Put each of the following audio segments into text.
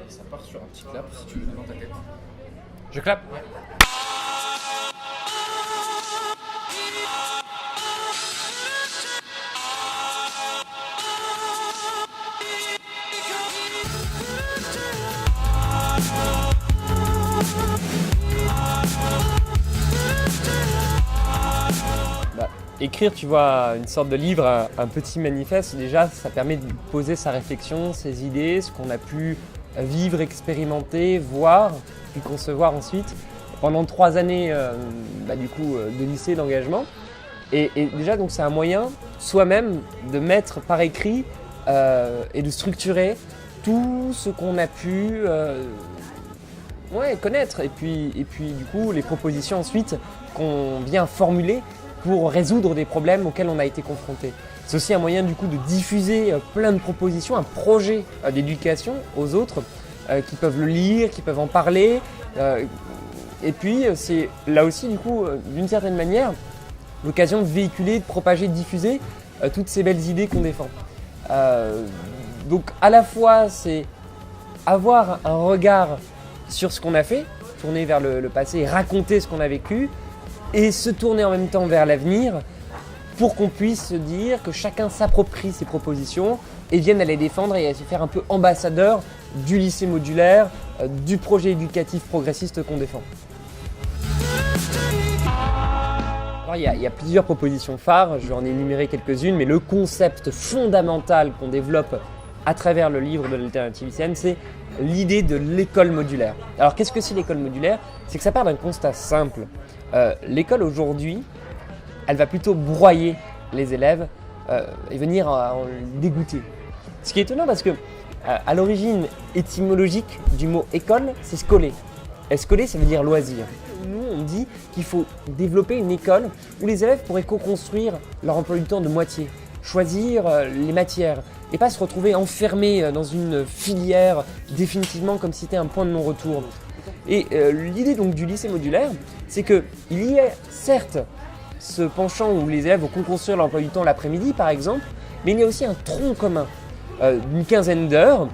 ça part sur un petit clap si tu veux devant ta tête. Je clappe. Ouais. Écrire, tu vois, une sorte de livre, un petit manifeste, déjà, ça permet de poser sa réflexion, ses idées, ce qu'on a pu vivre, expérimenter, voir, puis concevoir ensuite pendant 3 années de lycée, d'engagement. Et déjà, donc, c'est un moyen soi-même de mettre par écrit et de structurer tout ce qu'on a pu connaître. Et puis, du coup, les propositions ensuite qu'on vient formuler pour résoudre des problèmes auxquels on a été confronté. C'est aussi un moyen du coup de diffuser plein de propositions, un projet d'éducation aux autres qui peuvent le lire, qui peuvent en parler. Et puis c'est là aussi du coup d'une certaine manière l'occasion de véhiculer, de propager, de diffuser toutes ces belles idées qu'on défend. Donc à la fois c'est avoir un regard sur ce qu'on a fait, tourner vers le passé et raconter ce qu'on a vécu, et se tourner en même temps vers l'avenir pour qu'on puisse se dire que chacun s'approprie ses propositions et vienne à les défendre et à se faire un peu ambassadeur du lycée modulaire, du projet éducatif progressiste qu'on défend. Alors, il y a plusieurs propositions phares, je vais en énumérer quelques-unes, mais le concept fondamental qu'on développe à travers le livre de l'alternative lycéenne, c'est l'idée de l'école modulaire. Alors qu'est-ce que c'est l'école modulaire? C'est que ça part d'un constat simple. L'école aujourd'hui, elle va plutôt broyer les élèves et venir en dégoûter. Ce qui est étonnant parce que à l'origine étymologique du mot école, c'est scoler. Et scoler, ça veut dire loisir. Nous, on dit qu'il faut développer une école où les élèves pourraient co-construire leur emploi du temps de moitié, choisir les matières et pas se retrouver enfermés dans une filière définitivement comme si c'était un point de non-retour. Et l'idée donc du lycée modulaire, c'est qu'il y a certes ce penchant où les élèves vont co-construire l'emploi du temps l'après-midi par exemple, mais il y a aussi un tronc commun d'une quinzaine d'heures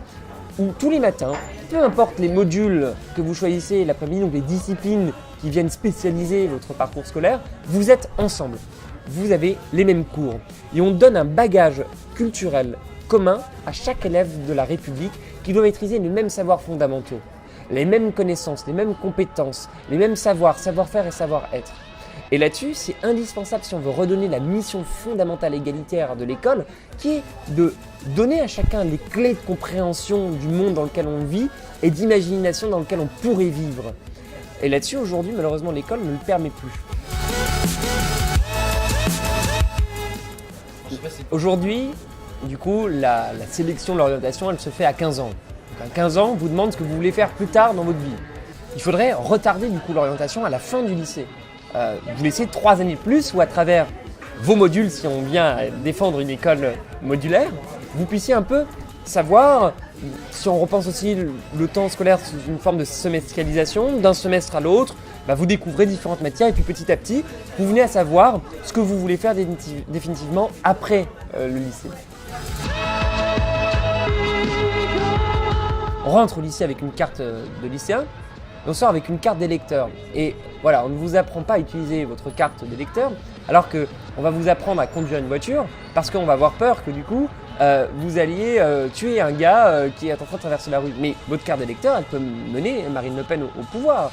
où tous les matins, peu importe les modules que vous choisissez l'après-midi, donc les disciplines qui viennent spécialiser votre parcours scolaire, vous êtes ensemble. Vous avez les mêmes cours et on donne un bagage culturel commun à chaque élève de la République qui doit maîtriser les mêmes savoirs fondamentaux, les mêmes connaissances, les mêmes compétences, les mêmes savoirs, savoir-faire et savoir-être. Et là-dessus, c'est indispensable si on veut redonner la mission fondamentale égalitaire de l'école, qui est de donner à chacun les clés de compréhension du monde dans lequel on vit et d'imagination dans lequel on pourrait vivre. Et là-dessus, aujourd'hui, malheureusement, l'école ne le permet plus. Aujourd'hui, du coup, la sélection de l'orientation, elle se fait à 15 ans. Donc à 15 ans, on vous demande ce que vous voulez faire plus tard dans votre vie. Il faudrait retarder du coup l'orientation à la fin du lycée. Vous laissez 3 années de plus ou à travers vos modules, si on vient défendre une école modulaire, vous puissiez un peu savoir, si on repense aussi le temps scolaire sous une forme de semestrialisation, d'un semestre à l'autre, vous découvrez différentes matières et puis petit à petit, vous venez à savoir ce que vous voulez faire définitivement après le lycée. On rentre au lycée avec une carte de lycéen, on sort avec une carte d'électeur. Et voilà, on ne vous apprend pas à utiliser votre carte d'électeur, alors qu'on va vous apprendre à conduire une voiture, parce qu'on va avoir peur que du coup, vous alliez tuer un gars qui est en train de traverser la rue. Mais votre carte d'électeur, elle peut mener Marine Le Pen au pouvoir.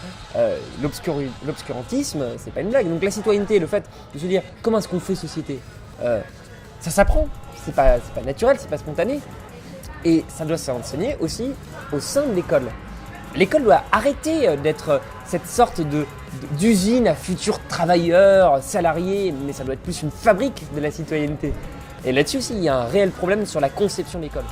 L'obscurantisme, c'est pas une blague. Donc la citoyenneté, le fait de se dire comment est-ce qu'on fait société, ça s'apprend. C'est pas naturel, c'est pas spontané. Et ça doit s'enseigner aussi au sein de l'école. L'école doit arrêter d'être cette sorte d'usine à futurs travailleurs, salariés, mais ça doit être plus une fabrique de la citoyenneté. Et là-dessus aussi, il y a un réel problème sur la conception de l'école.